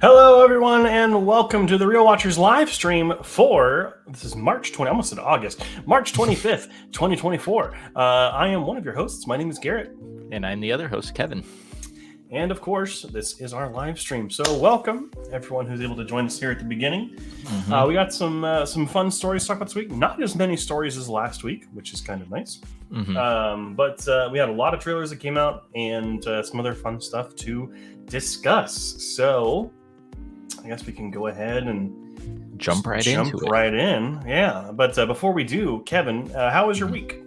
Hello, everyone, and welcome to the Real Watchers live stream for this is March 20. I almost said August, March 25th, 2024. I am one of your hosts. My name is Garrett, and I'm the other host, Kevin. And of course, this is our live stream. So, welcome everyone who's able to join us here at the beginning. We got some fun stories to talk about this week. Not as many stories as last week, which is kind of nice. But we had a lot of trailers that came out and some other fun stuff to discuss. So, I guess we can go ahead and jump right into it. Yeah, but before we do, Kevin, how was your week?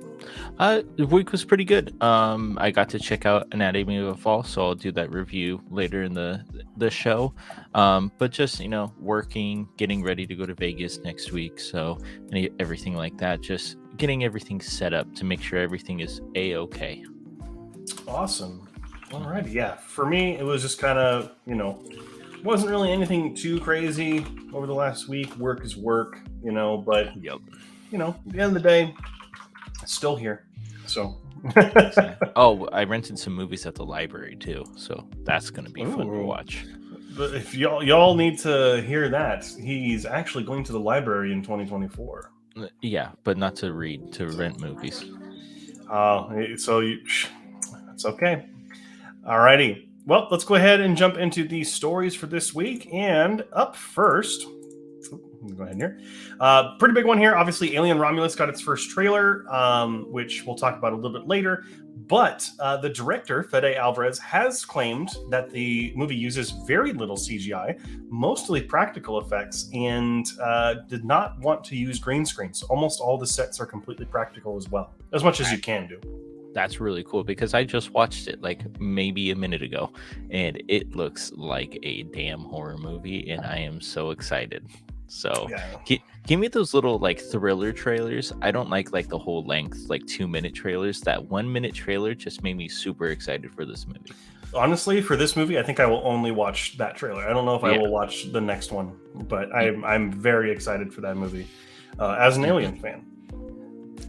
The week was pretty good. I got to check out Anatomy of a Fall, so I'll do that review later in the show. But just working, getting ready to go to Vegas next week, so everything like that. Just getting everything set up to make sure everything is a-okay. Awesome. Alrighty, yeah. For me, it was just kind of wasn't really anything too crazy over the last week. Work is work, but at the end of the day, it's still here. So oh, I rented some movies at the library too, so that's gonna be fun to watch. But if y'all need to hear that, he's actually going to the library in 2024. Yeah, but not to read, to rent movies. So that's okay. Alrighty. Well, let's go ahead and jump into the stories for this week. And up first, go ahead here. Pretty big one here. Obviously, Alien Romulus got its first trailer, which we'll talk about a little bit later. But the director, Fede Alvarez, has claimed that the movie uses very little CGI, mostly practical effects, and did not want to use green screens. Almost all the sets are completely practical as well, as much as you can do. That's really cool because I just watched it like maybe a minute ago and it looks like a damn horror movie and I am so excited. So give me those little like thriller trailers. I don't like the whole length, like 2-minute trailers. That 1-minute trailer just made me super excited for this movie. Honestly, for this movie, I think I will only watch that trailer. I don't know if I will watch the next one, but I'm very excited for that movie as an Alien fan.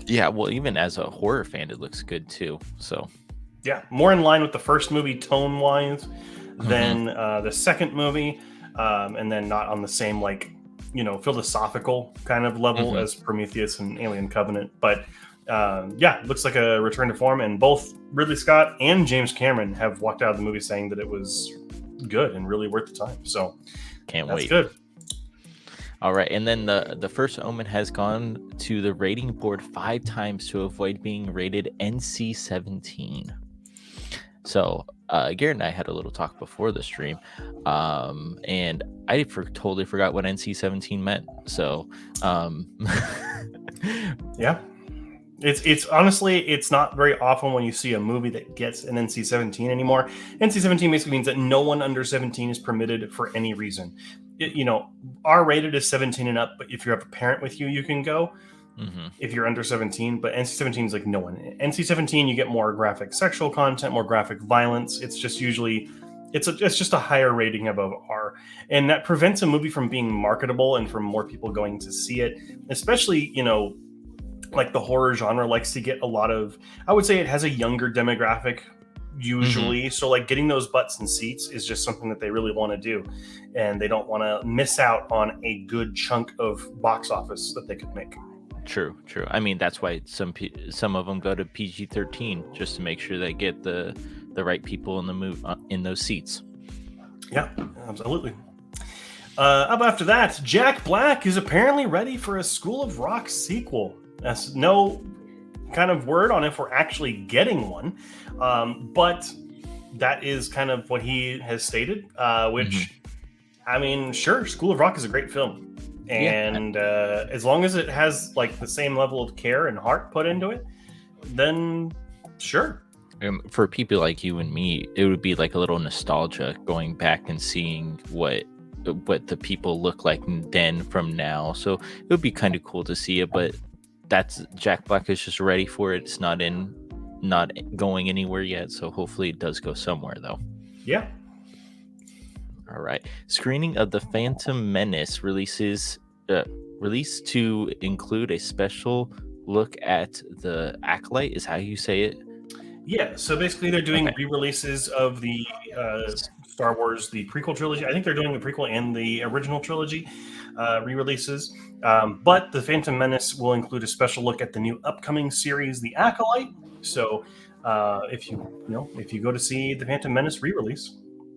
Yeah, well, even as a horror fan, it looks good too. So, yeah, more in line with the first movie tone-wise than the second movie, and then not on the same philosophical kind of level as Prometheus and Alien Covenant. But it looks like a return to form. And both Ridley Scott and James Cameron have walked out of the movie saying that it was good and really worth the time. So, can't wait. That's good. All right, and then the First Omen has gone to the rating board 5 times to avoid being rated NC-17. So Garrett and I had a little talk before the stream, and I totally forgot what NC-17 meant. So yeah, it's honestly, it's not very often when you see a movie that gets an NC-17 anymore. NC-17 basically means that no one under 17 is permitted for any reason. R-rated is 17 and up, but if you have a parent with you, you can go if you're under 17. But NC-17 is like no one. NC-17, you get more graphic sexual content, more graphic violence. It's just usually it's just a higher rating above R, and that prevents a movie from being marketable and from more people going to see it. Especially like the horror genre likes to get a lot of. I would say it has a younger demographic. Usually, so like getting those butts and seats is just something that they really want to do, and they don't want to miss out on a good chunk of box office that they could make. True. I mean, that's why some of them go to PG-13 just to make sure they get the right people in the in those seats. Yeah, absolutely. Up after that, Jack Black is apparently ready for a School of Rock sequel. That's no kind of word on if we're actually getting one, but that is kind of what he has stated, which I mean, sure, School of Rock is a great film, and as long as it has like the same level of care and heart put into it, then sure. For people like you and me, it would be like a little nostalgia going back and seeing what the people look like then from now, so it would be kind of cool to see it. But that's Jack Black is just ready for it. It's not going anywhere yet, so hopefully it does go somewhere though. Yeah. All right. Screening of The Phantom Menace released to include a special look at the Acolyte, is how you say it? Yeah, so basically they're doing re-releases of the Star Wars, the prequel trilogy. I think they're doing the prequel and the original trilogy re-releases. But the Phantom Menace will include a special look at the new upcoming series, The Acolyte. So if you go to see the Phantom Menace re-release,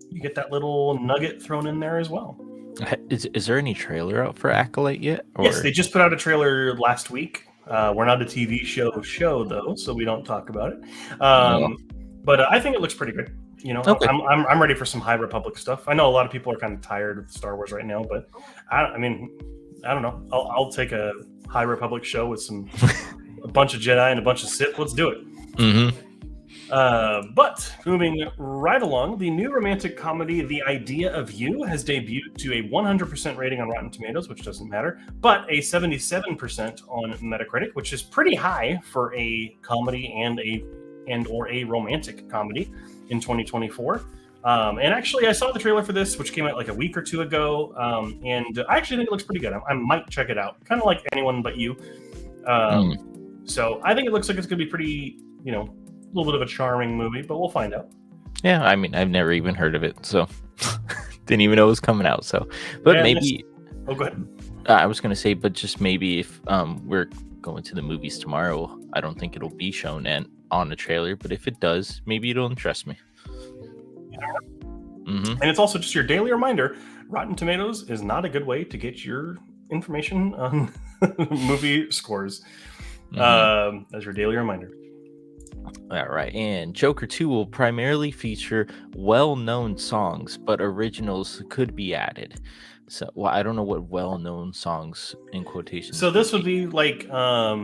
you get that little nugget thrown in there as well. Is there any trailer out for Acolyte yet? Or? Yes, they just put out a trailer last week. We're not a TV show though, so we don't talk about it. But I think it looks pretty good. Okay. I'm ready for some High Republic stuff. I know a lot of people are kind of tired of Star Wars right now, but I don't know. I'll take a High Republic show with a bunch of Jedi and a bunch of Sith. Let's do it. Mm-hmm. But moving right along, the new romantic comedy The Idea of You has debuted to a 100% rating on Rotten Tomatoes, which doesn't matter, but a 77% on Metacritic, which is pretty high for a comedy and or a romantic comedy in 2024. And actually, I saw the trailer for this, which came out like a week or two ago, and I actually think it looks pretty good. I might check it out, kind of like Anyone But You. So I think it looks like it's going to be pretty, a little bit of a charming movie, but we'll find out. Yeah, I mean, I've never even heard of it, so didn't even know it was coming out. So, but yeah, maybe. Oh, go ahead. I was going to say, but just maybe if we're going to the movies tomorrow, I don't think it'll be shown on the trailer, but if it does, maybe it'll interest me. Mm-hmm. And it's also just your daily reminder: Rotten Tomatoes is not a good way to get your information on movie scores. As your daily reminder. All right, and Joker 2 will primarily feature well-known songs, but originals could be added. So, well, I don't know what well-known songs in quotations. So this would be like a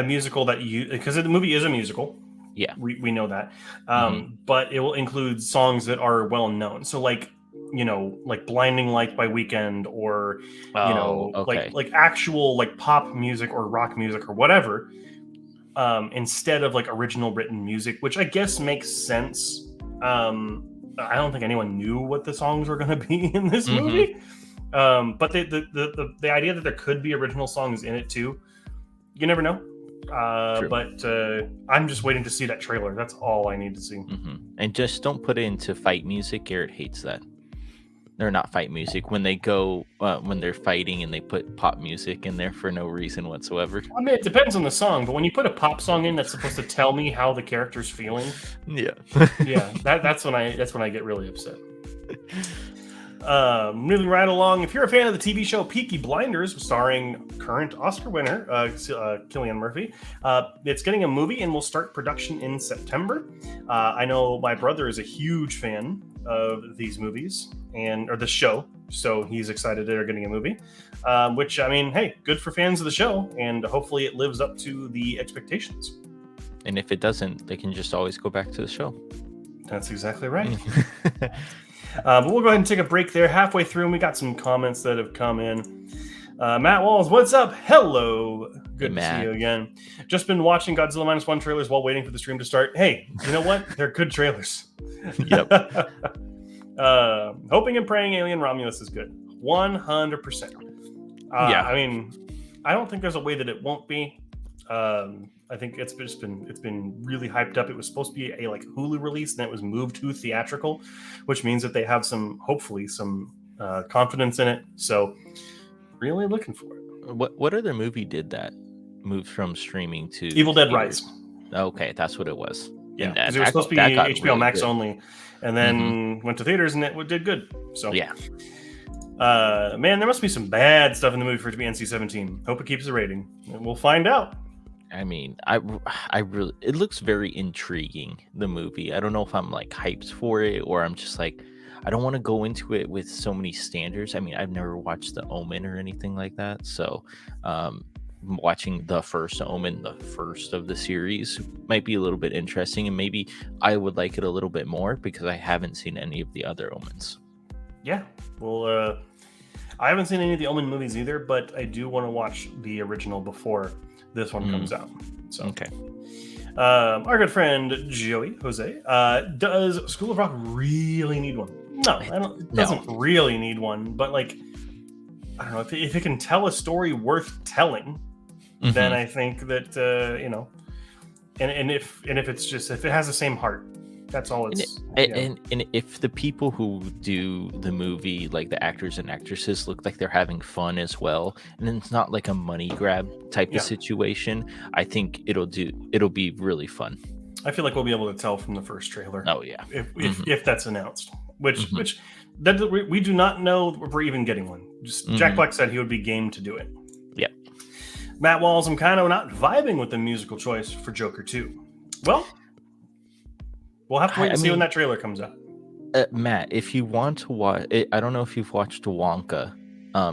musical because the movie is a musical. Yeah, we know that. But it will include songs that are well-known. So like Blinding Light by Weeknd, or like actual like pop music or rock music or whatever. Instead of like original written music, which I guess makes sense. I don't think anyone knew what the songs were going to be in this movie. But the idea that there could be original songs in it too, you never know. But I'm just waiting to see that trailer. That's all I need to see. And just don't put it into fight music. Garrett hates that. They're not fight music when they go when they're fighting and they put pop music in there for no reason whatsoever. I mean, it depends on the song, but when you put a pop song in that's supposed to tell me how the character's feeling, yeah, that's when I get really upset. Moving right along, if you're a fan of the TV show Peaky Blinders, starring current Oscar winner Cillian Murphy, it's getting a movie and will start production in September. I know my brother is a huge fan of these movies or the show, so he's excited they're getting a movie. Which, I mean, hey, good for fans of the show, and hopefully it lives up to the expectations. And if it doesn't, they can just always go back to the show. That's exactly right. But we'll go ahead and take a break there. Halfway through, and we got some comments that have come in. Matt Walls, what's up? Hello. Good to see you again. Just been watching Godzilla -1 trailers while waiting for the stream to start. Hey, you know what? They're good trailers. Yep. Hoping and praying Alien Romulus is good. 100%. Yeah. I mean, I don't think there's a way that it won't be. I think it's been really hyped up. It was supposed to be a like Hulu release, and it was moved to theatrical, which means that they have hopefully some confidence in it. So really looking for it. What other movie did that? Moved from streaming to Evil Dead Rise. Okay, that's what it was. Yeah, because it was supposed to be HBO really Max good. Only, and then went to theaters and it did good. So yeah. Man, there must be some bad stuff in the movie for it to be NC-17. Hope it keeps the rating, and we'll find out. I mean, I really, it looks very intriguing, the movie. I don't know if I'm like hyped for it, or I'm just like, I don't want to go into it with so many standards. I mean, I've never watched The Omen or anything like that. So watching the first Omen, the first of the series, might be a little bit interesting, and maybe I would like it a little bit more because I haven't seen any of the other Omens. Yeah, well, I haven't seen any of the Omen movies either, but I do want to watch the original before this one comes out. So okay. Our good friend Joey Jose, does School of Rock really need one? No, I don't. It doesn't really need one, but like, I don't know, if it can tell a story worth telling, then I think that and if it's just, if it has the same heart That's all it's. And if the people who do the movie, like the actors and actresses, look like they're having fun as well, and it's not like a money grab type of situation, I think it'll be really fun. I feel like we'll be able to tell from the first trailer. Oh yeah, if that's announced, which that we do not know if we're even getting one. Just Jack Black said he would be game to do it. Yep. Matt Walls, I'm kind of not vibing with the musical choice for Joker 2. Well, we'll have to wait and see when that trailer comes out. Matt, if you want to watch, I don't know if you've watched Wonka.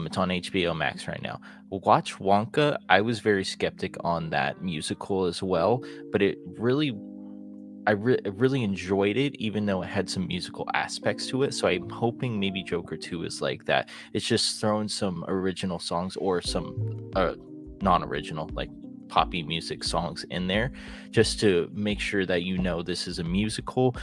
It's on HBO Max right now. Watch Wonka. I was very skeptic on that musical as well, but I really enjoyed it, even though it had some musical aspects to it. So I'm hoping maybe Joker 2 is like that. It's just throwing some original songs or some non-original, like poppy music songs in there, just to make sure that this is a musical,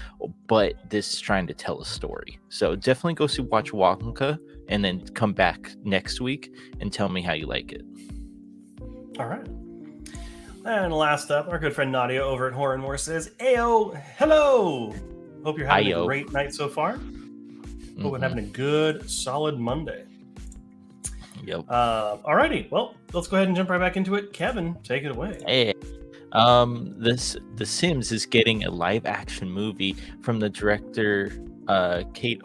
but this is trying to tell a story. So definitely go watch Wonka, and then come back next week and tell me how you like it. All right. And last up, our good friend Nadia over at Horror and More says, "Ayo, hello. Hope you're having a great night so far. Hope we're having a good, solid Monday." Yep. Alrighty. Well, let's go ahead and jump right back into it. Kevin, take it away. Hey. The Sims is getting a live action movie from the director Kate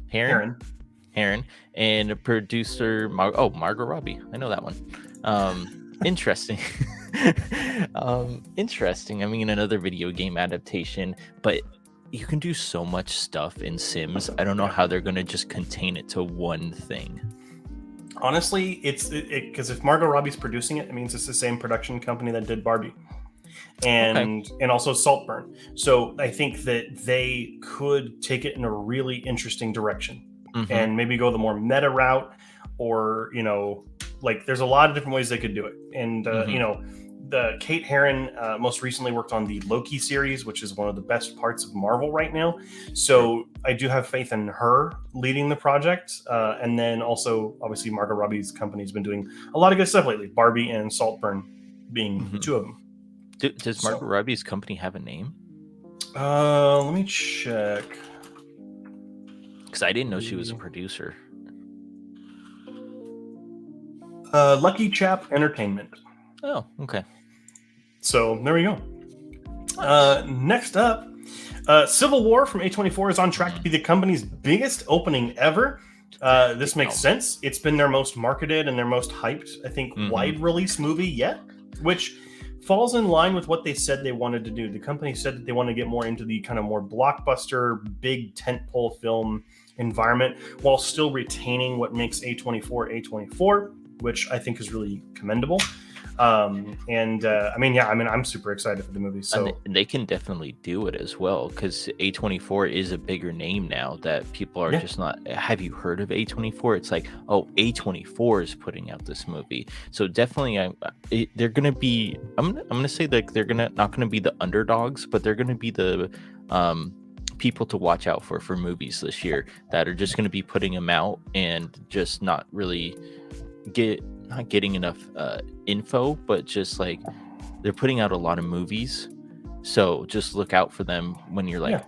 Herron, and producer Margot Robbie. I know that one. Interesting. Interesting. I mean, another video game adaptation, but you can do so much stuff in Sims. I don't know how they're going to just contain it to one thing. Honestly, it's because if Margot Robbie's producing it, it means it's the same production company that did Barbie and also Saltburn. So I think that they could take it in a really interesting direction and maybe go the more meta route, or like there's a lot of different ways they could do it. And the Kate Herron most recently worked on the Loki series, which is one of the best parts of Marvel right now. So I do have faith in her leading the project. And then also, obviously, Margot Robbie's company has been doing a lot of good stuff lately, Barbie and Saltburn being two of them. Does Margot Robbie's company have a name? Let me check. Because I didn't know she was a producer. Lucky Chap Entertainment. Oh, okay. So there we go. Next up, Civil War from A24 is on track to be the company's biggest opening ever. This makes sense. It's been their most marketed and their most hyped, I think, wide release movie yet, which falls in line with what they said they wanted to do. The company said that they want to get more into the kind of more blockbuster, big tentpole film environment while still retaining what makes A24, which I think is really commendable. I'm super excited for the movie. So and they can definitely do it as well, because A24 is a bigger name now that people are just not. Have you heard of A24? It's like, oh, A24 is putting out this movie. So definitely, they're gonna be. I'm gonna say that they're not gonna be the underdogs, but they're gonna be the people to watch out for movies this year that are just gonna be putting them out and just not really not getting enough info, but just like they're putting out a lot of movies, so just look out for them when you're like,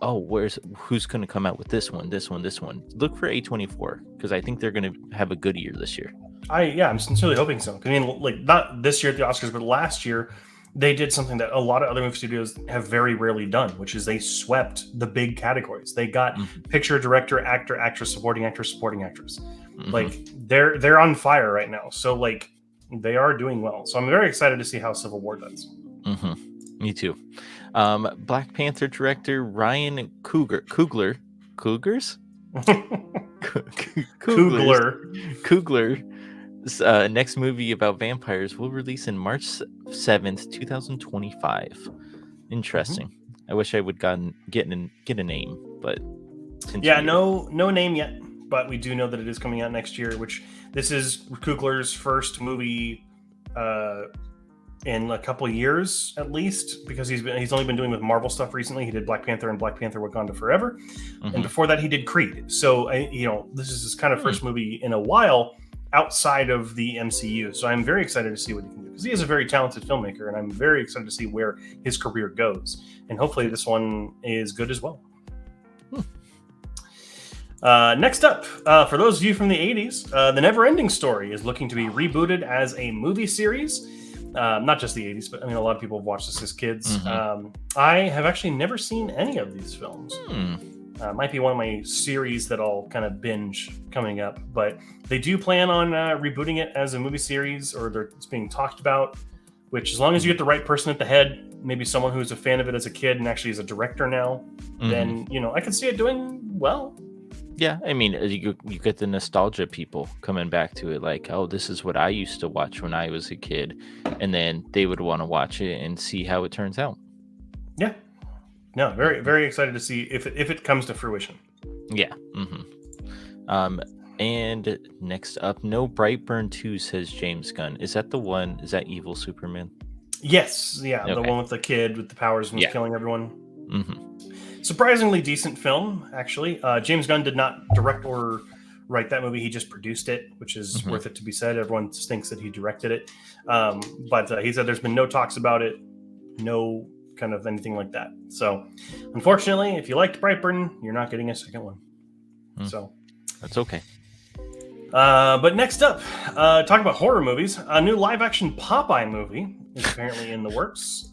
who's going to come out with this one. Look for A24, because I think they're going to have a good year this year. I'm sincerely hoping so. I mean, like, not this year at the Oscars, but last year they did something that a lot of other movie studios have very rarely done, which is they swept the big categories. They got picture, director, actor, actress, supporting actress. Like they're on fire right now. So like they are doing well. So I'm very excited to see how Civil War does. Me too. Black Panther director Ryan Coogler's next movie about vampires will release in March 7th, 2025. Interesting. I wish I would get a name, but no name yet. But we do know that it is coming out next year, which this is Coogler's first movie in a couple of years, at least, because he's only been doing with Marvel stuff recently. He did Black Panther and Black Panther Wakanda Forever. And before that he did Creed. So this is his kind of first movie in a while, outside of the MCU. So I'm very excited to see what he can do, because he is a very talented filmmaker, and I'm very excited to see where his career goes. And hopefully this one is good as well. Next up, for those of you from the 80s, The Never-Ending Story is looking to be rebooted as a movie series. Not just the 80s, but I mean, a lot of people have watched this as kids. I have actually never seen any of these films. Might be one of my series that I'll kind of binge coming up, but they do plan on rebooting it as a movie series, or it's being talked about, which, as long as you get the right person at the head, maybe someone who's a fan of it as a kid and actually is a director now, then, I could see it doing well. Yeah, I mean, you get the nostalgia people coming back to it, like, oh, this is what I used to watch when I was a kid, and then they would want to watch it and see how it turns out. Yeah, no, very, very excited to see if it comes to fruition. Yeah. And next up, no Brightburn 2, says James Gunn. Is that the one? Is that Evil Superman? Yes, yeah, okay. The one with the kid with the powers and killing everyone. Surprisingly decent film, actually. James Gunn did not direct or write that movie. He just produced it, which is worth it to be said. Everyone thinks that he directed it. But he said there's been no talks about it, no kind of anything like that. So, unfortunately, if you liked Brightburn, you're not getting a second one. So that's okay. But next up, talk about horror movies. A new live-action Popeye movie is apparently in the works.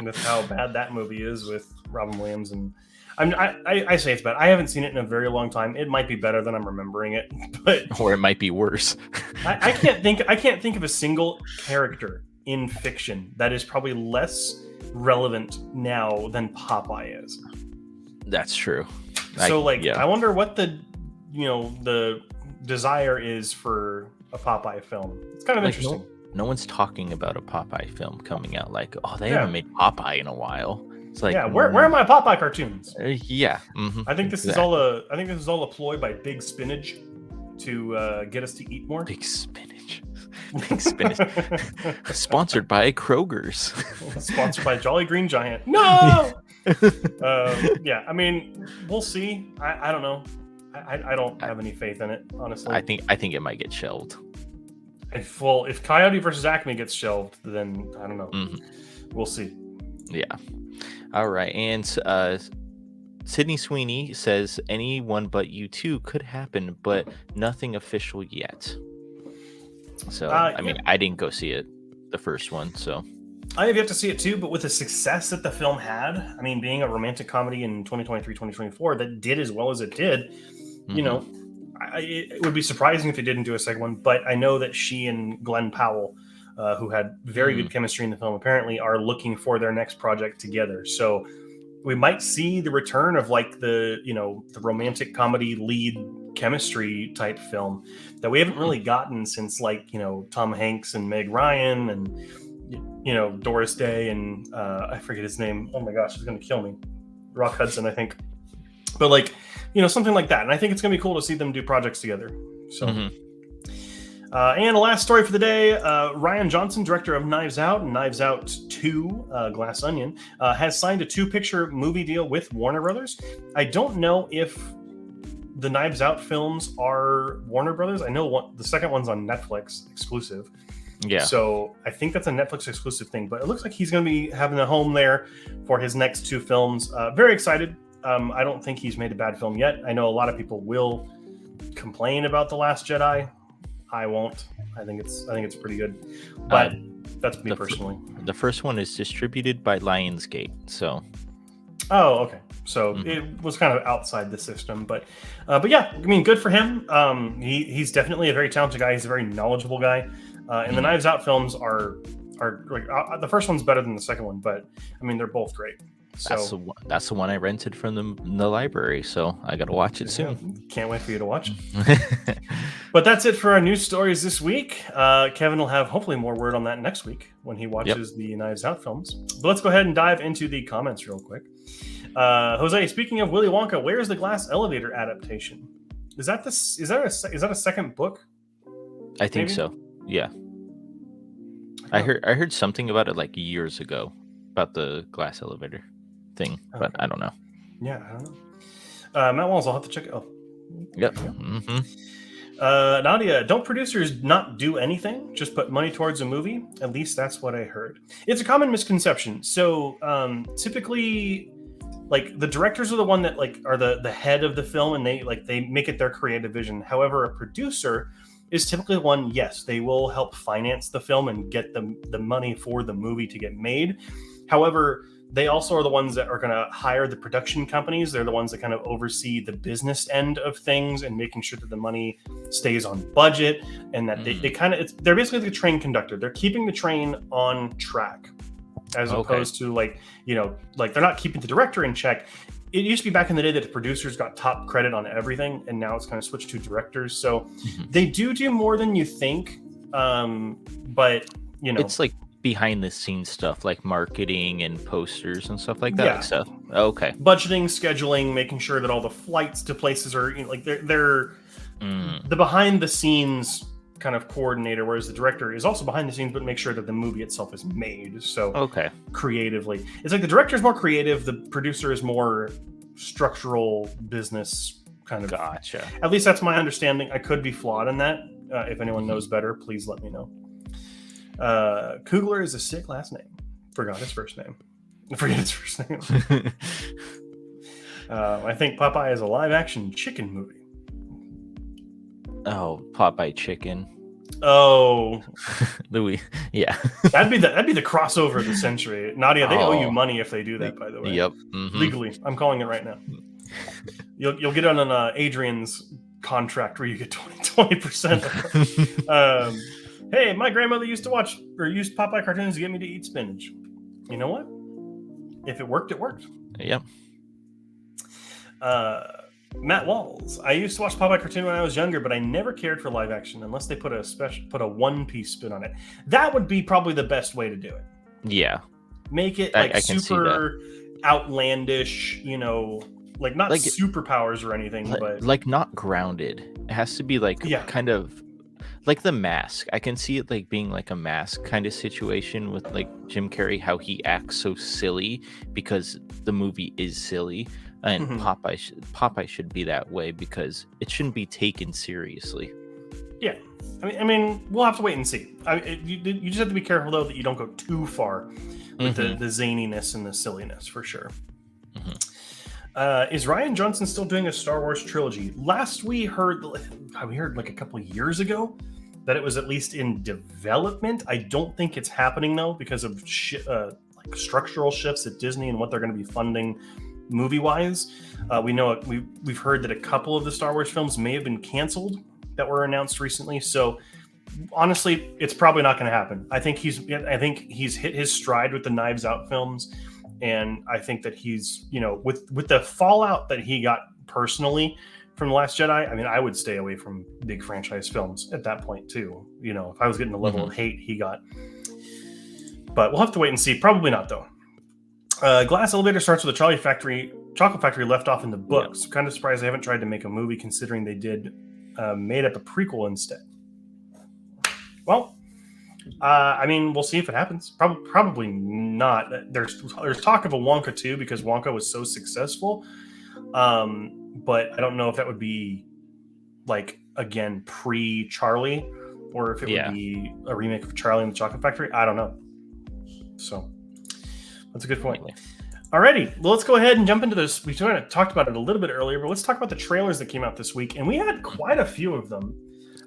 With how bad that movie is with Robin Williams, and I say it's bad. I haven't seen it in a very long time. It might be better than I'm remembering it, but or it might be worse. I can't think of a single character in fiction that is probably less relevant now than Popeye is. That's true. So I wonder what the desire is for a Popeye film. It's kind of interesting. No one's talking about a Popeye film coming out. Like, oh, they haven't made Popeye in a while. It's like, where are my Popeye cartoons? I think this is all a ploy by Big Spinach to get us to eat more. Big Spinach. Sponsored by Kroger's. Sponsored by Jolly Green Giant. No. I mean, we'll see. I don't know. I don't have any faith in it, honestly. I think it might get shelved. If Coyote versus Acme gets shelved, then I don't know. We'll see. Yeah. All right. And Sydney Sweeney says Anyone But You 2 could happen, but nothing official yet. So, I mean, I didn't go see it, the first one, so. I have yet to see it too, but with the success that the film had, I mean, being a romantic comedy in 2023, 2024 that did as well as it did, it would be surprising if they didn't do a second one, but I know that she and Glenn Powell, who had very good chemistry in the film, apparently are looking for their next project together. So we might see the return of the romantic comedy lead chemistry type film that we haven't really gotten since Tom Hanks and Meg Ryan and Doris Day and I forget his name. Oh my gosh, he's going to kill me. Rock Hudson, I think. But something like that. And I think it's going to be cool to see them do projects together. So, and the last story for the day, Rian Johnson, director of Knives Out and Knives Out 2, Glass Onion, has signed a 2-picture movie deal with Warner Brothers. I don't know if the Knives Out films are Warner Brothers. I know the second one's on Netflix exclusive. Yeah. So I think that's a Netflix exclusive thing, but it looks like he's going to be having a home there for his next 2 films. Very excited. I don't think he's made a bad film yet. I know a lot of people will complain about The Last Jedi. I won't. I think it's pretty good, but that's me personally. The first one is distributed by Lionsgate, so. Oh, okay. So it was kind of outside the system, but yeah, I mean, good for him. He's definitely a very talented guy. He's a very knowledgeable guy. And the Knives Out films are like the first one's better than the second one, but I mean, they're both great. So that's the one I rented from the library, so I got to watch it soon. Can't wait for you to watch it. But that's it for our news stories this week. Kevin will have hopefully more word on that next week when he watches the Knives Out films. But let's go ahead and dive into the comments real quick. Jose, speaking of Willy Wonka, where's the glass elevator adaptation? Is that a second book? I think so. Yeah. I heard something about it like years ago about the glass elevator thing, but I don't know. Yeah, I don't know. Matt Walls, I'll have to check it out. Yep. Nadia, don't producers not do anything? Just put money towards a movie? At least that's what I heard. It's a common misconception. So typically, like the directors are the one that like are the head of the film, and they make it their creative vision. However, a producer is typically one. Yes, they will help finance the film and get the money for the movie to get made. However, they also are the ones that are going to hire the production companies. They're the ones that kind of oversee the business end of things and making sure that the money stays on budget, and that they kind of, they're basically the train conductor. They're keeping the train on track, as opposed to like they're not keeping the director in check. It used to be back in the day that the producers got top credit on everything, and now it's kind of switched to directors. So they do more than you think, but it's like behind the scenes stuff like marketing and posters and stuff like that. Yeah. Stuff. Okay. Budgeting, scheduling, making sure that all the flights to places are they're the behind the scenes kind of coordinator, whereas the director is also behind the scenes, but make sure that the movie itself is made. So creatively, it's like the director is more creative, the producer is more no business kind of. Gotcha. At least that's my understanding. I could be flawed in that. If anyone knows better, please let me know. Kugler is a sick last name. Forget his first name. I think Popeye is a live-action chicken movie. Oh, Popeye chicken. Oh, yeah. that'd be the crossover of the century. Nadia, they owe you money if they do that. By the way, yep. Legally, I'm calling it right now. You'll get on an Adrian's contract where you get 20%. Hey, my grandmother used Popeye cartoons to get me to eat spinach. You know what? If it worked, it worked. Yep. Matt Walls. I used to watch Popeye cartoon when I was younger, but I never cared for live action unless they put a One-Piece spin on it. That would be probably the best way to do it. Yeah. Make it like super outlandish, like not like superpowers or anything, but like not grounded. It has to be like kind of like The Mask. I can see it like being like a Mask kind of situation with like Jim Carrey, how he acts so silly because the movie is silly, and Popeye should be that way because it shouldn't be taken seriously. Yeah, I mean, we'll have to wait and see. You just have to be careful though that you don't go too far with the zaniness and the silliness for sure. Is Rian Johnson still doing a Star Wars trilogy? Last we heard like a couple of years ago that it was at least in development. I don't think it's happening though because of like structural shifts at Disney and what they're going to be funding movie-wise. We know we've heard that a couple of the Star Wars films may have been canceled that were announced recently. So honestly, it's probably not going to happen. I think he's hit his stride with the Knives Out films. And I think that he's, with the fallout that he got personally from The Last Jedi, I mean, I would stay away from big franchise films at that point too. If I was getting the level of hate he got. But we'll have to wait and see. Probably not though. Glass Elevator starts with a Chocolate Factory left off in the books. Yeah. Kind of surprised they haven't tried to make a movie considering they made up a prequel instead. Well, I mean, we'll see if it happens. Probably not. There's talk of a Wonka 2 because Wonka was so successful. But I don't know if that would be like again pre-Charlie or if it would be a remake of Charlie and the Chocolate Factory. I don't know. So that's a good point. Alrighty, well, let's go ahead and jump into this. We kind of talked about it a little bit earlier, but let's talk about the trailers that came out this week, and we had quite a few of them.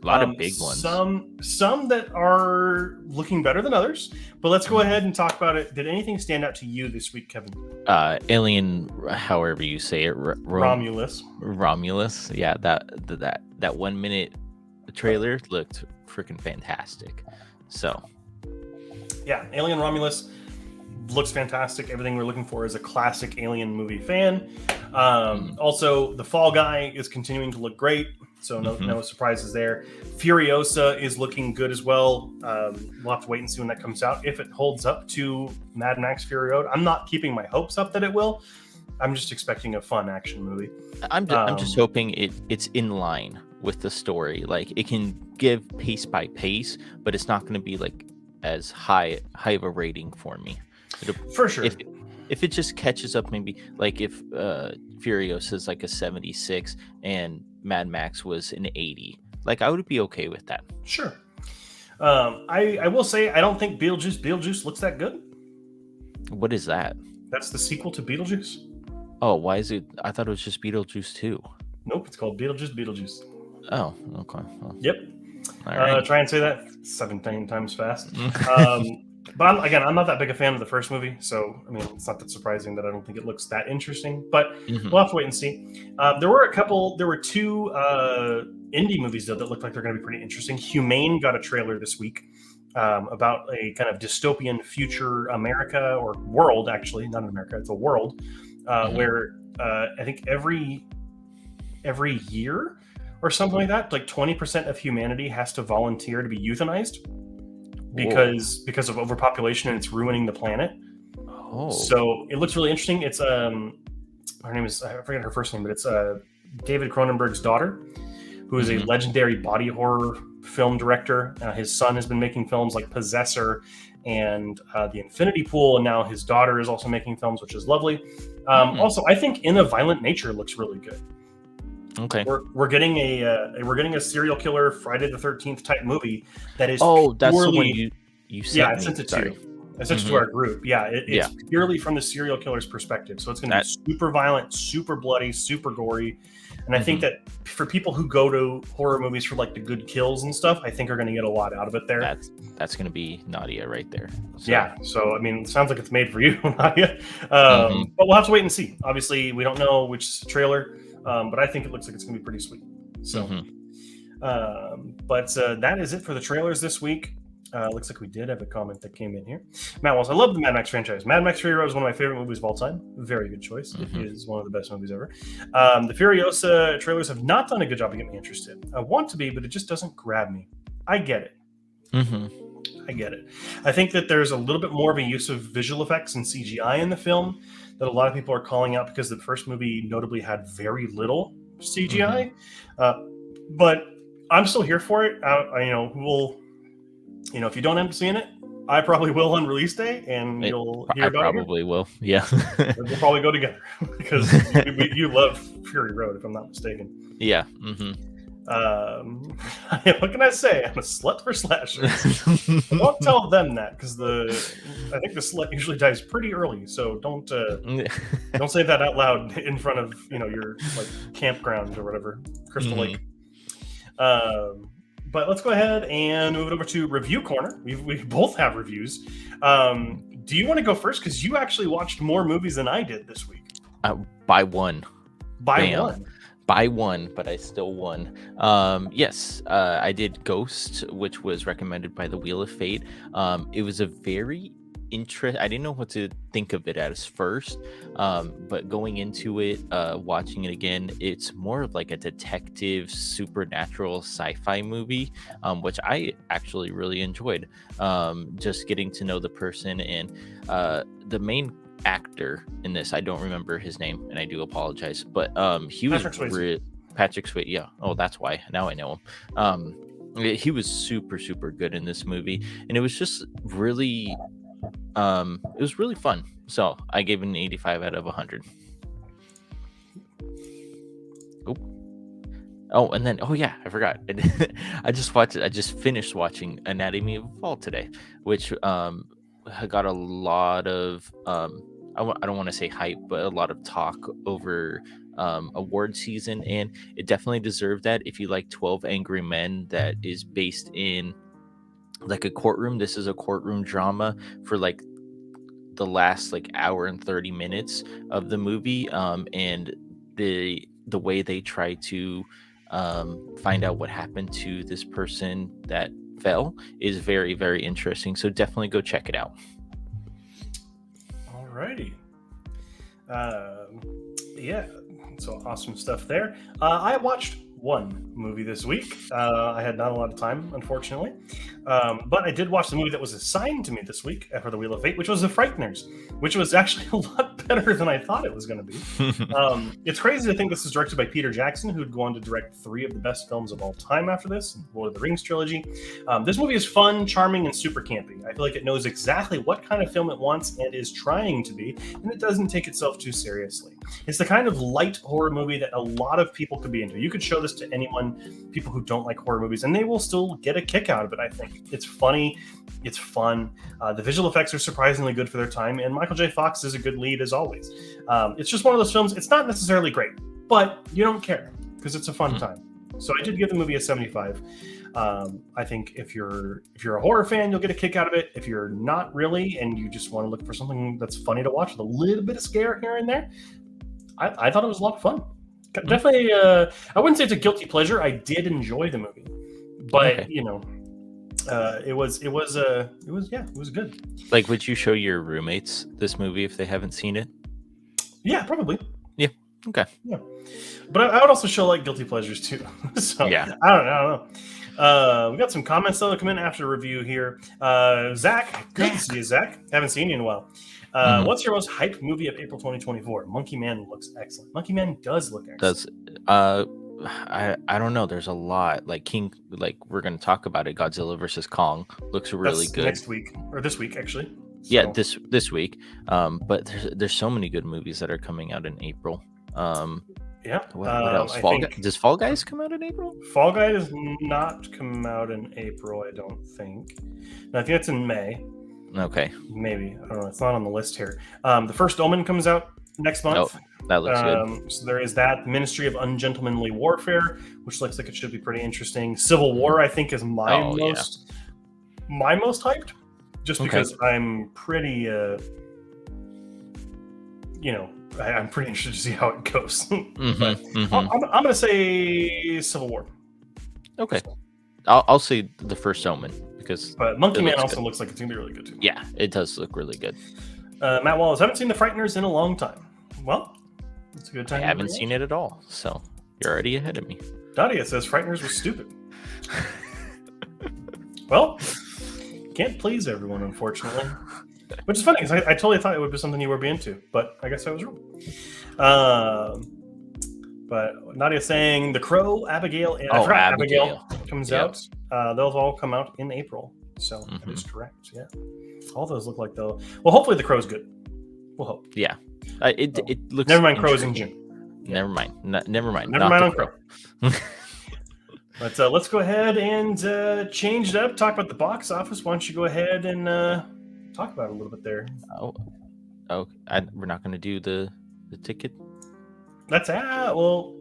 A lot of big ones. Some that are looking better than others, but let's go ahead and talk about it. Did anything stand out to you this week, Kevin? Alien, however you say it, Romulus. Romulus, yeah, that 1 minute trailer looked freaking fantastic. So, yeah, Alien Romulus looks fantastic. Everything we're looking for is a classic Alien movie fan. Also, the Fall Guy is continuing to look great. So no surprises there. Furiosa is looking good as well. We'll have to wait and see when that comes out. If it holds up to Mad Max Fury Road, I'm not keeping my hopes up that it will. I'm just expecting a fun action movie. I'm just hoping it's in line with the story. Like it can give pace by pace, but it's not going to be like as high of a rating for me. For sure. If it just catches up, maybe like if Furiosa is like a 76 and Mad Max was an 80, Like, I would be okay with that. Sure. I will say I don't think Beetlejuice looks that good. What is that? That's the sequel to Beetlejuice. Oh, why is it? I thought it was just Beetlejuice 2. Nope, it's called Beetlejuice. Oh, okay. Well, yep. All right. Try and say that 17 times fast. But I'm not that big a fan of the first movie, so I mean, it's not that surprising that I don't think it looks that interesting. But we'll have to wait and see. There were two indie movies though that looked like they're going to be pretty interesting. Humane got a trailer this week about a kind of dystopian future America, or world, actually, not in America, it's a world where I think every year or something like that, like 20% of humanity has to volunteer to be euthanized because of overpopulation, and it's ruining the planet. So it looks really interesting. It's her name is, I forget her first name, but it's David Cronenberg's daughter, who is a legendary body horror film director. His son has been making films like Possessor and The Infinity Pool, and now his daughter is also making films, which is lovely. Also, I think In a Violent Nature looks really good. Okay, we're getting a serial killer Friday the 13th type movie that is that's the one you sent. Yeah, I sent it to you. I sent it to our group. Yeah, it's purely from the serial killer's perspective, so it's going to be super violent, super bloody, super gory. And I think that for people who go to horror movies for like the good kills and stuff, I think are going to get a lot out of it there. That's going to be Nadia right there. So. Yeah. So, I mean, it sounds like it's made for you, Nadia. But we'll have to wait and see. Obviously, we don't know which trailer, but I think it looks like it's going to be pretty sweet. So, but that is it for the trailers this week. Looks like we did have a comment that came in here. Matt Walls, I love the Mad Max franchise. Mad Max Fury Road is one of my favorite movies of all time. Very good choice. It is one of the best movies ever. The Furiosa trailers have not done a good job of getting me interested. I want to be, but it just doesn't grab me. I get it. I get it. I think that there's a little bit more of a use of visual effects and CGI in the film that a lot of people are calling out because the first movie notably had very little CGI. But I'm still here for it. If you don't end up seeing it, I probably will on release day, and you'll hear about it. I probably will. Yeah. We'll probably go together because you love Fury Road, if I'm not mistaken. Yeah. What can I say? I'm a slut for slashers. Don't tell them that, because I think the slut usually dies pretty early. So don't say that out loud in front of your like campground or whatever, Crystal Lake. But let's go ahead and move it over to Review Corner. We both have reviews. Do you want to go first? Because you actually watched more movies than I did this week. By one. One. By one, but I still won. Yes, I did Ghost, which was recommended by the Wheel of Fate. It was a very I didn't know what to think of it as first, but going into it, watching it again, it's more of like a detective supernatural sci-fi movie, which I actually really enjoyed. Just getting to know the person, and the main actor in this, I don't remember his name and I do apologize, but he was Patrick Swayze. Yeah, oh, that's why now I know him. He was super good in this movie, and it was just really it was really fun. So I gave it an 85 out of 100. And then I forgot. I just finished watching Anatomy of a Fall today, which got a lot of I don't want to say hype, but a lot of talk over award season, and it definitely deserved that. If you like 12 Angry Men, that is based in like a courtroom. This is a courtroom drama for like the last like hour and 30 minutes of the movie, and the way they try to find out what happened to this person that fell is very interesting. So definitely go check it out. Alrighty. So awesome stuff there. I watched one movie this week. I had not a lot of time, unfortunately, but I did watch the movie that was assigned to me this week for the Wheel of Fate, which was The Frighteners, which was actually a lot better than I thought it was going to be. It's crazy to think this is directed by Peter Jackson, who'd go on to direct 3 of the best films of all time after this, Lord of the Rings trilogy. This movie is fun, charming, and super campy. I feel like it knows exactly what kind of film it wants and is trying to be, and it doesn't take itself too seriously. It's the kind of light horror movie that a lot of people could be into. You could show this this to anyone, people who don't like horror movies, and they will still get a kick out of it. I think it's funny, it's fun. The visual effects are surprisingly good for their time, and Michael J. Fox is a good lead as always. It's just one of those films. It's not necessarily great, but you don't care because it's a fun time. So I did give the movie a 75. I think if you're a horror fan, you'll get a kick out of it. If you're not really, and you just want to look for something that's funny to watch with a little bit of scare here and there, I thought it was a lot of fun. Definitely, I wouldn't say it's a guilty pleasure. I did enjoy the movie, but Okay. it was good. Like, would you show your roommates this movie if they haven't seen it? Yeah, probably. Yeah. Okay. Yeah, but I would also show like guilty pleasures too. So Yeah. I don't know. We got some comments though that come in after the review here. Zach, good to see you, Zach. Haven't seen you in a while. What's your most hyped movie of April 2024? Monkey Man looks excellent. Monkey Man does look excellent. I don't know. There's a lot. Like we're gonna talk about it. Godzilla versus Kong looks really good. Next week or this week actually. So. Yeah, this week. But there's so many good movies that are coming out in April. Yeah. What else? Does Fall Guys come out in April? Fall Guy does not come out in April, I don't think. No, I think it's in May. Okay. Maybe. I don't know. It's not on the list here. The First Omen comes out next month. Oh, that looks good. So there is that. Ministry of Ungentlemanly Warfare, which looks like it should be pretty interesting. Civil War, I think, is my most hyped, just because I'm pretty, I'm pretty interested to see how it goes. But I'm going to say Civil War. Okay. I'll say The First Omen. But Monkey Man also looks like it's going to be really good too. Yeah, it does look really good. Matt Wallace, haven't seen The Frighteners in a long time. Well, it's a good time. I haven't seen it at all, so you're already ahead of me. Dadia says Frighteners was stupid. Well, can't please everyone, unfortunately. Which is funny, because I totally thought it would be something you would be into, but I guess I was wrong. But Nadia's saying The Crow, Abigail, and Abigail comes out. Those all come out in April. So that is correct. Yeah. All those look like though. Well, hopefully The Crow's good. We'll hope. Yeah. It looks. Never mind, Crow's in June. Never mind. Never mind. Never mind on Crow. But let's go ahead and change it up. Talk about the box office. Why don't you go ahead and talk about it a little bit there? We're not going to do the ticket. That's well.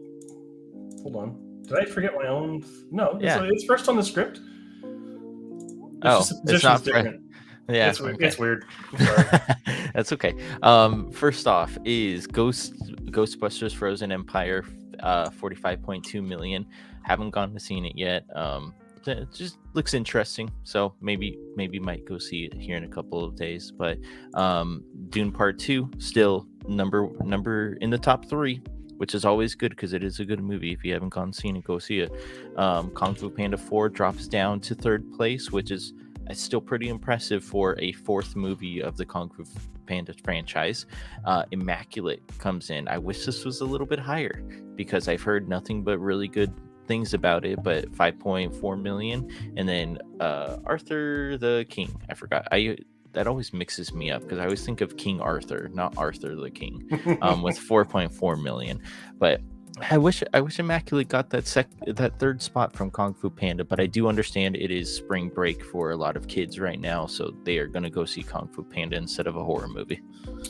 Hold on. Did I forget my own? No. Yeah. It's first on the script. It's not different. Yeah, it's weird. That's okay. First off is Ghostbusters Frozen Empire, 45.2 million. Haven't gone to seen it yet. It just looks interesting, so maybe might go see it here in a couple of days. But Dune Part 2 still number in the top 3, which is always good because it is a good movie. If you haven't gone seen it, go see it. Kung Fu Panda 4 drops down to 3rd place, which is still pretty impressive for a 4th movie of the Kung Fu Panda franchise. Immaculate comes in. I wish this was a little bit higher because I've heard nothing but really good things about it, but 5.4 million. And then Arthur the King, I forgot. That always mixes me up because I always think of King Arthur, not Arthur the King, with 4.4 million. But I wish Immaculate got that 3rd spot from Kung Fu Panda, but I do understand it is spring break for a lot of kids right now, so they are going to go see Kung Fu Panda instead of a horror movie.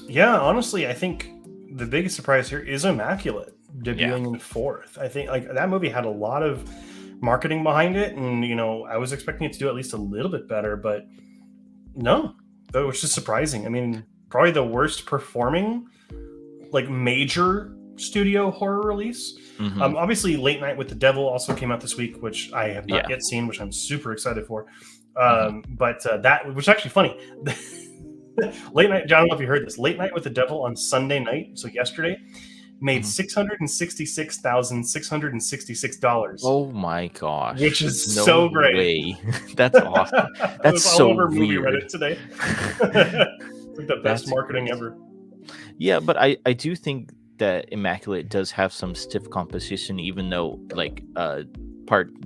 Yeah, honestly, I think the biggest surprise here is Immaculate debuting in 4th. I think like that movie had a lot of marketing behind it, and I was expecting it to do at least a little bit better, but no, it was just surprising. I mean, probably the worst performing like major studio horror release. Obviously Late Night with the Devil also came out this week, which I have not yet seen, which I'm super excited for. But that, which is actually funny. Late Night, John, I don't know if you heard this. Late Night with the Devil on Sunday night, so yesterday, made $666,666. Oh my gosh! Which is so great. Way. That's awesome. That's so all over movie weird. Reddit today. It's like the best marketing ever. Yeah, but I do think that Immaculate does have some stiff competition, even though like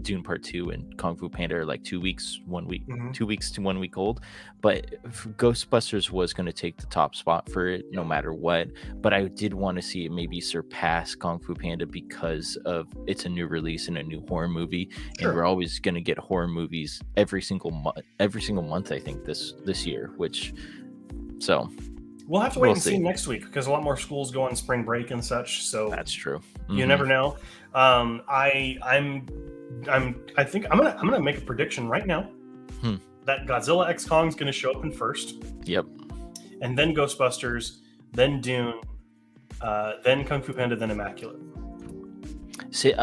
Dune Part 2 and Kung Fu Panda are like 2 weeks, 1 week, Mhm. 2 weeks to 1 week old. But Ghostbusters was going to take the top spot for it no matter what. But I did want to see it maybe surpass Kung Fu Panda because of it's a new release and a new horror movie, and we're always going to get horror movies every single month. I think this year, which so. We'll have to wait and see next week because a lot more schools go on spring break and such. So that's true. You never know. I think I'm gonna make a prediction right now that Godzilla X Kong is gonna show up in first. Yep. And then Ghostbusters, then Dune, then Kung Fu Panda, then Immaculate. See,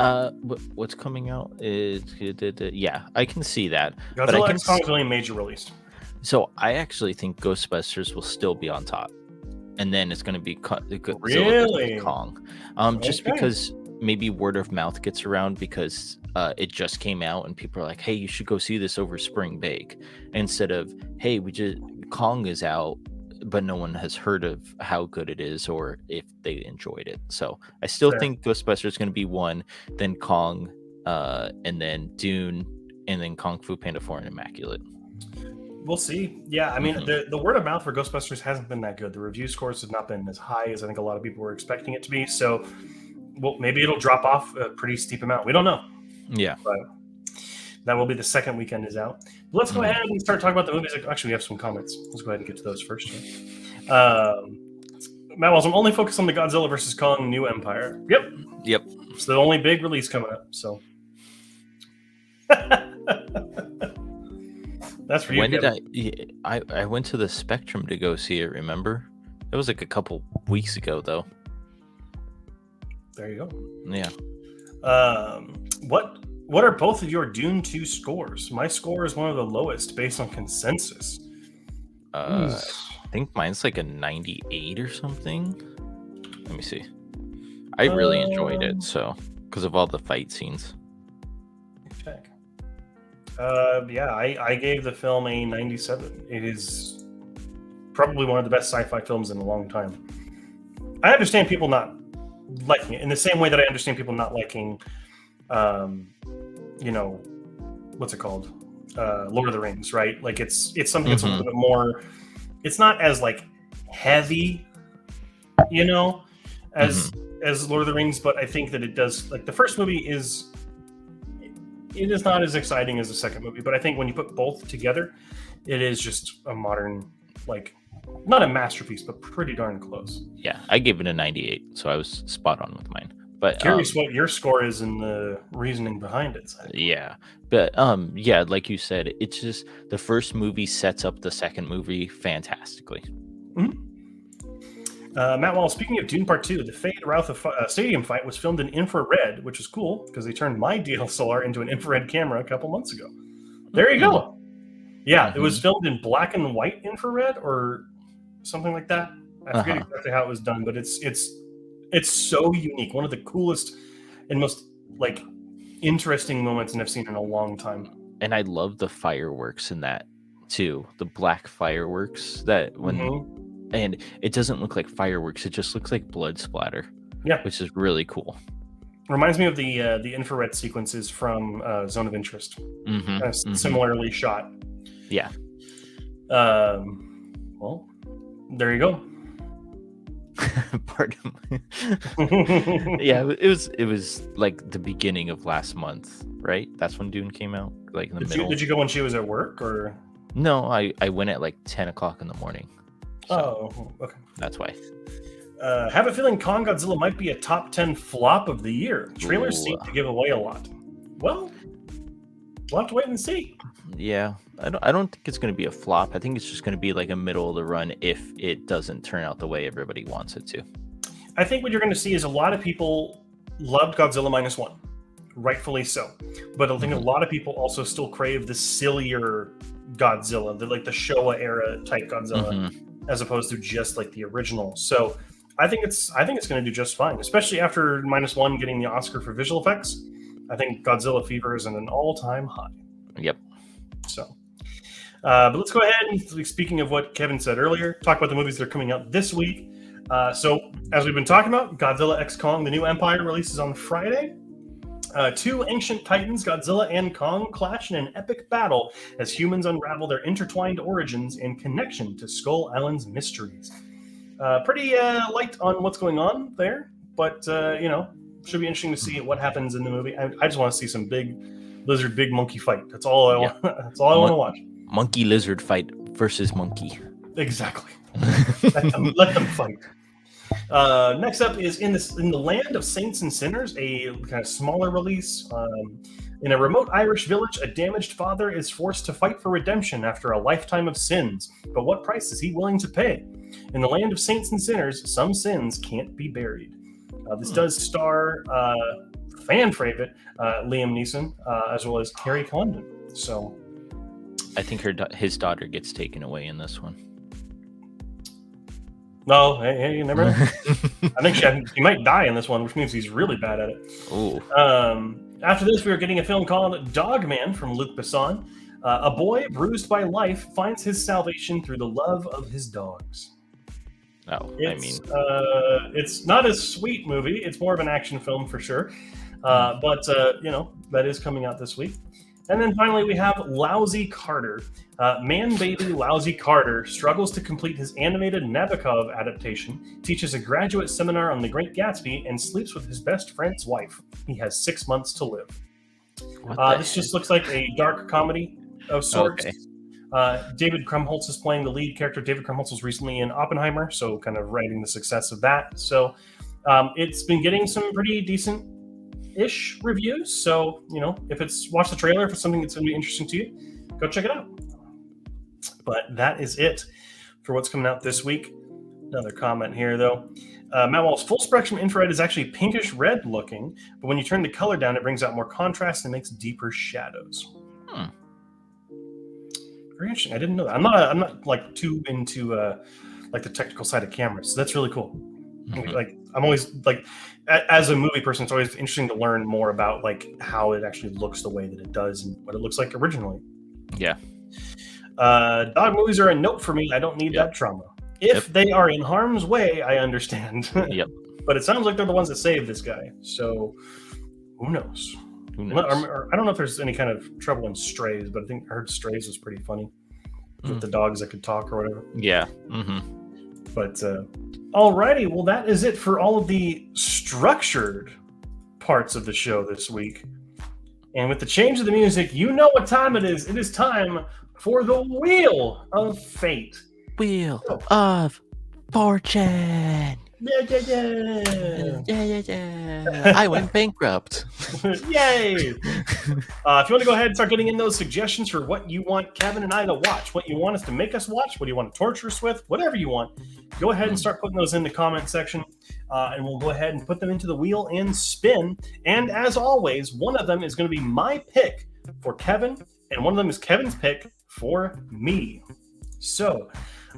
what's coming out is yeah, I can see that. Godzilla X Kong is only a major release. So I actually think Ghostbusters will still be on top, and then it's going to be really Kong, just because maybe word of mouth gets around because it just came out and people are like, "Hey, you should go see this over spring break," instead of, "Hey, Kong is out," but no one has heard of how good it is or if they enjoyed it. So I still think Ghostbusters is going to be one, then Kong, and then Dune, and then Kung Fu Panda 4 and Immaculate. We'll see. Yeah, I mean, the word of mouth for Ghostbusters hasn't been that good. The review scores have not been as high as I think a lot of people were expecting it to be. So, well, maybe it'll drop off a pretty steep amount. We don't know. Yeah. But that will be the second weekend is out. But let's go ahead and start talking about the movies. Actually, we have some comments. Let's go ahead and get to those first. Matt Wells, I'm only focused on the Godzilla vs. Kong New Empire. Yep. It's the only big release coming up. So. That's for you. When did I went to the Spectrum to go see it, remember? It was like a couple weeks ago though. There you go. Yeah. What are both of your Dune 2 scores? My score is one of the lowest based on consensus. I think mine's like a 98 or something. Let me see. I really enjoyed it, so because of all the fight scenes. Check. I gave the film a 97. It is probably one of the best sci-fi films in a long time. I understand people not liking it in the same way that I understand people not liking, what's it called? Lord of the Rings, right? Like it's something that's a little bit more. It's not as like heavy, as Lord of the Rings, but I think that it does. Like the first movie is. It is not as exciting as the second movie, but I think when you put both together, it is just a modern, like, not a masterpiece, but pretty darn close. Yeah, I gave it a 98, so I was spot on with mine. But curious what your score is and the reasoning behind it. Yeah, but like you said, it's just the first movie sets up the second movie fantastically. Matt Wall, speaking of Dune Part 2, the Fade Routha stadium fight was filmed in infrared, which is cool because they turned my DSLR into an infrared camera a couple months ago. There you go. Yeah, it was filmed in black and white infrared or something like that. I forget exactly how it was done, but it's so unique. One of the coolest and most like interesting moments I've seen in a long time. And I love the fireworks in that too. The black fireworks that when. And it doesn't look like fireworks; it just looks like blood splatter. Yeah, which is really cool. Reminds me of the infrared sequences from Zone of Interest. Similarly shot. Yeah. Well, there you go. Pardon me. Yeah, it was like the beginning of last month, right? That's when Dune came out, like in the middle. Did you go when she was at work, or? No, I went at like 10 o'clock in the morning. So okay. That's why. Have a feeling Kong Godzilla might be a top 10 flop of the year. Trailers seem to give away a lot. Well, we'll have to wait and see. Yeah, I don't think it's going to be a flop. I think it's just going to be like a middle of the run if it doesn't turn out the way everybody wants it to. I think what you're going to see is a lot of people loved Godzilla -1, rightfully so. But I think a lot of people also still crave the sillier Godzilla, the Showa era type Godzilla. As opposed to just like the original. So I think it's going to do just fine, especially after -1 getting the Oscar for visual effects. I think Godzilla Fever is at an all-time high. Yep. So, but let's go ahead and, speaking of what Kevin said earlier, talk about the movies that are coming out this week. So as we've been talking about, Godzilla X Kong: The New Empire releases on Friday. Two ancient titans, Godzilla and Kong, clash in an epic battle as humans unravel their intertwined origins and connection to Skull Island's mysteries. Pretty light on what's going on there, but should be interesting to see what happens in the movie. I just want to see some big lizard, big monkey fight. That's all I want. That's all I want to watch. Monkey lizard fight versus monkey. Exactly. let them fight. Next up is in the Land of Saints and Sinners, a kind of smaller release. In a remote Irish village, a damaged father is forced to fight for redemption after a lifetime of sins. But what price is he willing to pay? In the Land of Saints and Sinners, some sins can't be buried. This does star fan favorite Liam Neeson as well as Carrie Condon. So, I think his daughter gets taken away in this one. No, hey, you never know. I think he might die in this one, which means he's really bad at it. Ooh. After this, we are getting a film called Dogman from Luc Besson. A boy bruised by life finds his salvation through the love of his dogs. Oh, it's not a sweet movie. It's more of an action film for sure. But that is coming out this week. And then finally, we have Lousy Carter. Man-baby Lousy Carter struggles to complete his animated Nabokov adaptation, teaches a graduate seminar on The Great Gatsby, and sleeps with his best friend's wife. He has 6 months to live. This just looks like a dark comedy of sorts. Okay. David Krumholtz is playing the lead character. David Krumholtz was recently in Oppenheimer, so kind of writing the success of that. So it's been getting some pretty decent-ish reviews. So, if watch the trailer, if it's something that's going to be interesting to you, go check it out. But that is it for what's coming out this week. Another comment here, though. Matt Walsh, full spectrum infrared is actually pinkish red looking, but when you turn the color down, it brings out more contrast and makes deeper shadows. Very interesting. I didn't know that. I'm not like too into like the technical side of cameras, so that's really cool. Like I'm always like, as a movie person, it's always interesting to learn more about like how it actually looks the way that it does and what it looks like originally. Yeah. Dog movies are a note for me. I don't need that trauma. If they are in harm's way, I understand. Yep. But it sounds like they're the ones that saved this guy. So who knows? Or I don't know if there's any kind of trouble in Strays, but I heard Strays was pretty funny with the dogs that could talk or whatever. Yeah. But alrighty, well, that is it for all of the structured parts of the show this week. And with the change of the music, you know what time it is. It is time for the Wheel of Fate. Wheel of Fortune. Yeah. I went bankrupt. Yay! If you want to go ahead and start getting in those suggestions for what you want Kevin and I to watch, what you want us to make us watch, what do you want to torture us with, whatever you want, go ahead and start putting those in the comment section, and we'll go ahead and put them into the wheel and spin. And as always, one of them is going to be my pick for Kevin, and one of them is Kevin's pick for me. So,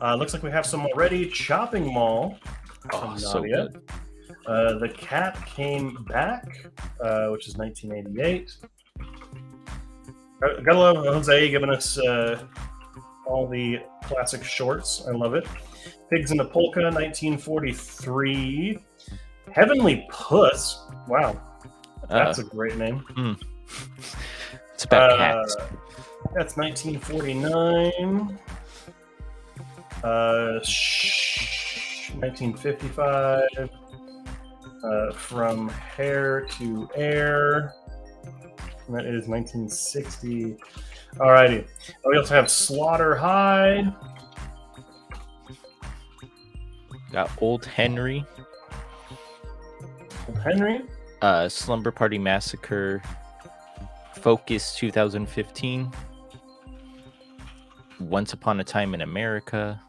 looks like we have some already. Chopping Mall. Oh, so good. The Cat Came Back, which is 1988. Gotta love Jose giving us all the classic shorts. I love it. Pigs in the Polka, 1943. Heavenly Puss. Wow. That's a great name. It's about cats. That's 1949. 1955. From Hair to Air. And that is 1960. Alrighty. We also have Slaughter High. Got Old Henry. Old Henry. Slumber Party Massacre. Focus 2015. Once Upon a Time in America.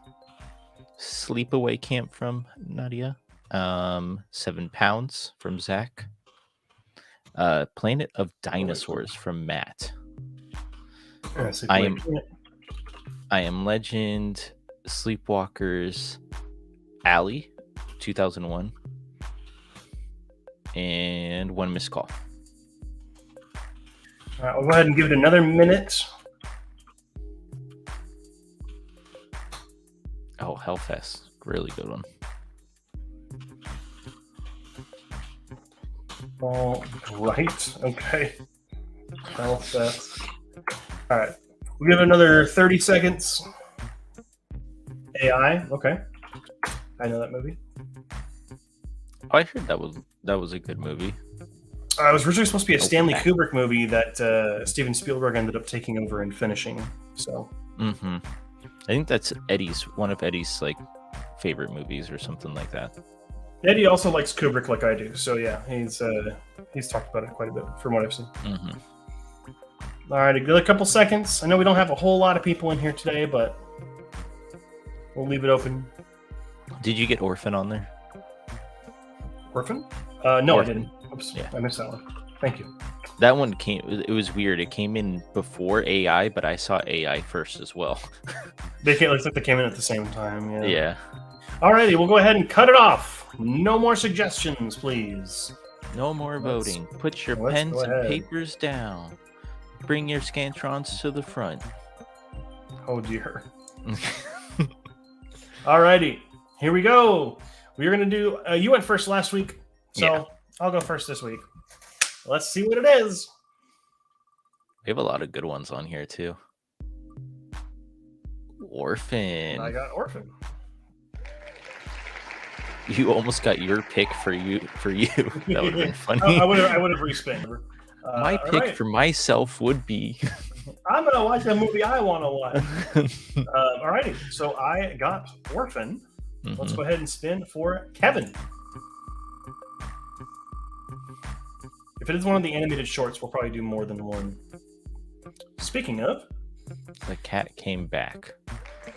Sleepaway Camp from Nadia. 7 Pounds from Zach. Planet of Dinosaurs from Matt. I Am Legend. Sleepwalkers. Alley 2001. And One Missed Call. All right, we'll go ahead and give it another minute. Oh, Hellfest. Really good one. All right. Okay. Belfast. All right. We have another 30 seconds. AI. Okay. I know that movie. Oh, I heard that was a good movie. It was originally supposed to be a Stanley Kubrick movie that Steven Spielberg ended up taking over and finishing. So. I think that's one of Eddie's like favorite movies or something like that. Eddie also likes Kubrick like I do, so yeah, he's talked about it quite a bit from what I've seen. All right, a couple seconds. I know we don't have a whole lot of people in here today, but we'll leave it open. Did you get Orphan on there? Orphan? No, Orphan. I didn't. Oops, yeah. I missed that one. Thank you. That one it was weird. It came in before AI, but I saw AI first as well. Looks like they came in at the same time. Yeah. Alrighty, we'll go ahead and cut it off. No more suggestions, please. No more voting. Put your pens and papers down. Bring your Scantrons to the front. Oh dear. Alrighty, here we go. We're gonna do. You went first last week, so I'll go first this week. Let's see what it is. We have a lot of good ones on here too. Orphan. I got Orphan. You almost got your pick for you. That would have been funny. I would have respent. My pick for myself would be. I'm gonna watch the movie I want to watch. Alrighty, so I got Orphan. Let's go ahead and spin for Kevin. If it is one of the animated shorts, we'll probably do more than one. Speaking of, The Cat Came Back.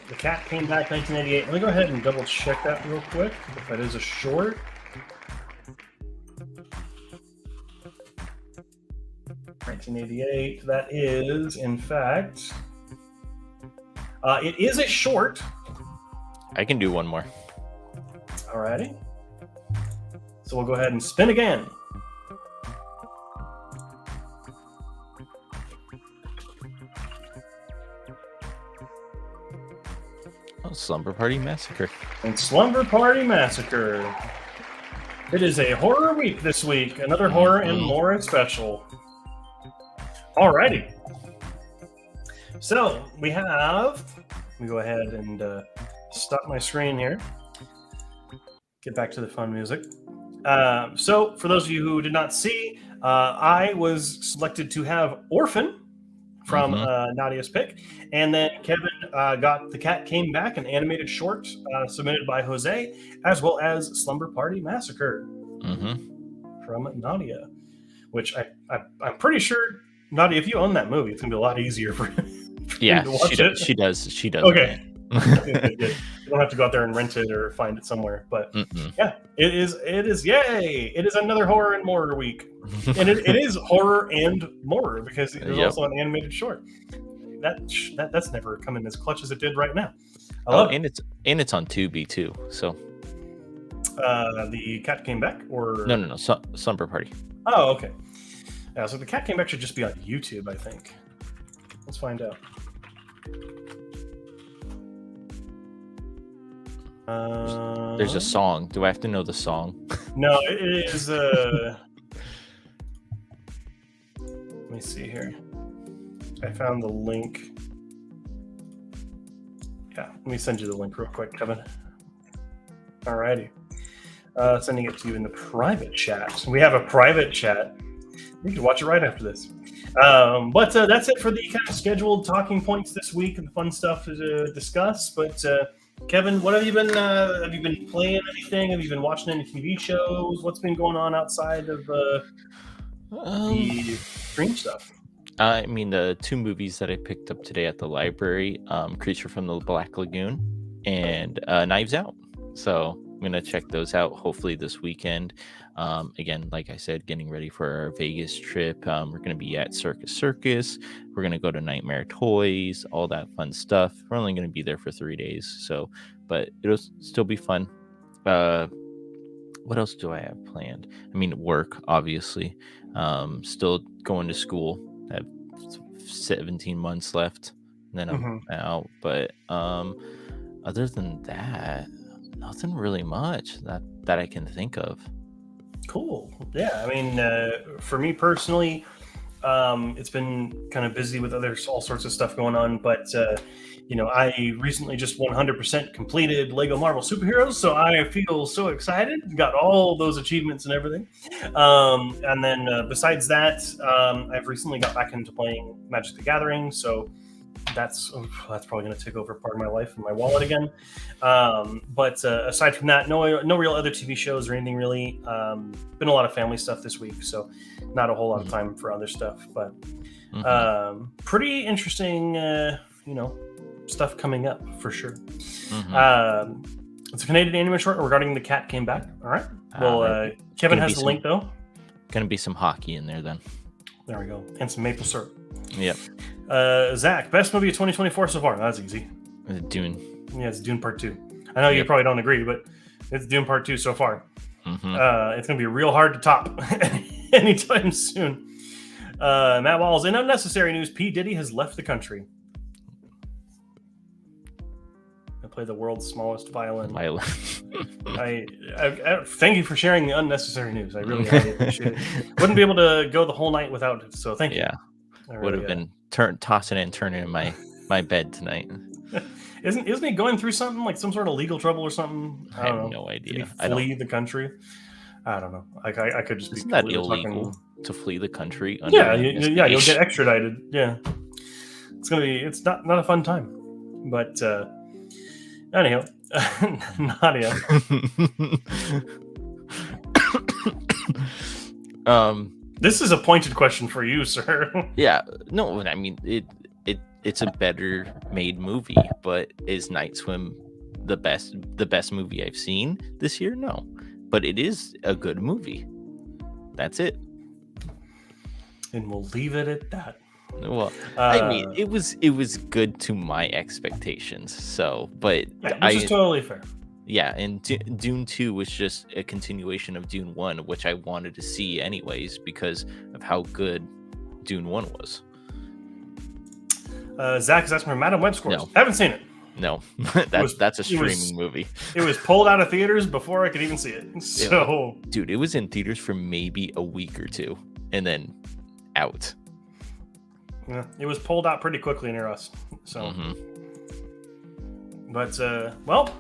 The Cat Came Back, 1988. Let me go ahead and double check that real quick. If that is a short. $1988. That is, in fact, it is a short. I can do one more. Alrighty. So we'll go ahead and spin again. Slumber Party Massacre. And Slumber Party Massacre. It is a horror week this week. Another horror and more special. Alrighty. So we have. Let me go ahead and stop my screen here. Get back to the fun music. So for those of you who did not see, I was selected to have Orphan from Nadia's pick. And then Kevin got The Cat Came Back, an animated short submitted by Jose, as well as Slumber Party Massacre from Nadia, which I'm pretty sure, Nadia, if you own that movie, it's going to be a lot easier for you to watch it. She does. Okay. You don't have to go out there and rent it or find it somewhere. But yeah, it is. Yay! It is another horror and more week. And it is horror and more because there's also an animated short. That's never come in as clutch as it did right now. And it's on Tubi too. So The Cat Came Back, or no, Slumber Party. Oh, okay. So The Cat Came Back should just be on YouTube, I think. Let's find out. There's a song. Do I have to know the song? No, it is. Let me see here. I found the link. Yeah, let me send you the link real quick, Kevin. Alrighty. Sending it to you in the private chat. We have a private chat. You can watch it right after this. But that's it for the kind of scheduled talking points this week and the fun stuff to discuss. But Kevin, what have you been playing anything? Have you been watching any TV shows? What's been going on outside of the stream stuff? I mean, the two movies that I picked up today at the library, Creature from the Black Lagoon and Knives Out. So I'm going to check those out hopefully this weekend. Again, like I said, getting ready for our Vegas trip. We're going to be at Circus. We're going to go to Nightmare Toys, all that fun stuff. We're only going to be there for 3 days. But it'll still be fun. What else do I have planned? I mean, work, obviously. Still going to school. I have 17 months left. And then I'm out. But other than that, nothing really much that I can think of. Cool. Yeah, I mean, for me personally, it's been kind of busy with all sorts of stuff going on, but I recently just 100% completed Lego Marvel Superheroes, so I feel so excited. Got all those achievements and everything. And then besides that, I've recently got back into playing Magic the Gathering, so that's probably going to take over part of my life and my wallet again. But aside from that, no real other TV shows or anything really. Been a lot of family stuff this week, so not a whole lot of time for other stuff. But pretty interesting, stuff coming up for sure. It's a Canadian anime short regarding the cat came back. All right. Well, Kevin has the link though. Gonna be some hockey in there then. There we go, and some maple syrup. Yep. Zach, best movie of 2024 so far. That's easy. Dune. Yeah, it's Dune Part 2. I know you probably don't agree, but it's Dune Part 2 so far. It's going to be real hard to top anytime soon. Matt Walls, in unnecessary news, P. Diddy has left the country. I play the world's smallest violin. I thank you for sharing the unnecessary news. I really appreciate it. Wouldn't be able to go the whole night without it, so thank you. Yeah. Would have been tossing and turning in my bed tonight. Isn't he going through something like some sort of legal trouble or something? I don't know. No idea. Did he flee the country? I don't know. I could just Isn't be that illegal to flee the country? Yeah, you'll get extradited. Yeah, it's not a fun time. But anyhow, Nadia. This is a pointed question for you, sir. Yeah, no, I mean it's a better made movie, but is Night Swim the best movie I've seen this year? No, but it is a good movie. That's it. And we'll leave it at that. Well, I mean, it was good to my expectations. So, but which is totally fair. Yeah, and Dune 2 was just a continuation of Dune 1, which I wanted to see anyways because of how good Dune 1 was. Zach is asking for Madam Web scores. No. Haven't seen it. No, that's a streaming movie. It was pulled out of theaters before I could even see it. So, dude, it was in theaters for maybe a week or two, and then out. Yeah, it was pulled out pretty quickly near us. So, but well,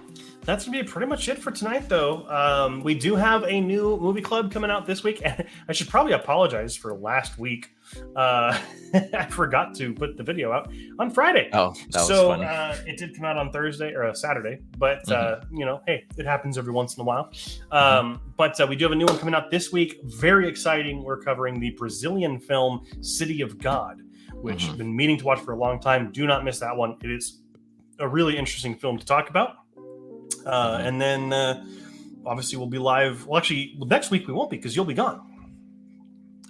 that's gonna be pretty much it for tonight, though. We do have a new movie club coming out this week, and I should probably apologize for last week. I forgot to put the video out on Friday. Oh, that was funny. It did come out on Thursday or Saturday, but hey, it happens every once in a while. But we do have a new one coming out this week. Very exciting. We're covering the Brazilian film City of God, which I've been meaning to watch for a long time. Do not miss that one. It is a really interesting film to talk about. And then obviously we'll be live. Well, actually, next week we won't be because you'll be gone.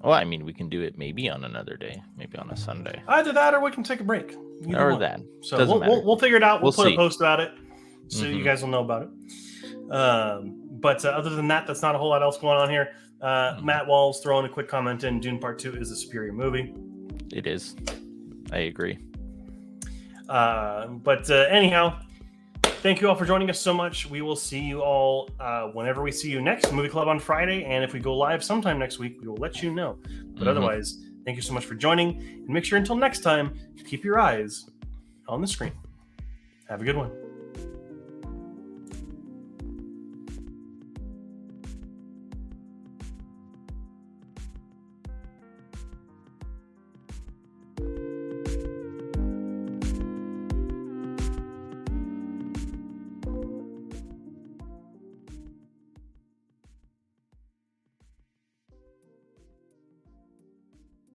Well, I mean, we can do it maybe on another day, maybe on a Sunday. Either that, or we can take a break. Or that. So we'll figure it out. We'll put a post about it, so you guys will know about it. But other than that, that's not a whole lot else going on here. Matt Walls throwing a quick comment in: Dune Part 2 is a superior movie. It is. I agree. But anyhow, thank you all for joining us so much. We will see you all whenever we see you next. Movie Club on Friday. And if we go live sometime next week, we will let you know. But otherwise, thank you so much for joining. And make sure until next time, keep your eyes on the screen. Have a good one.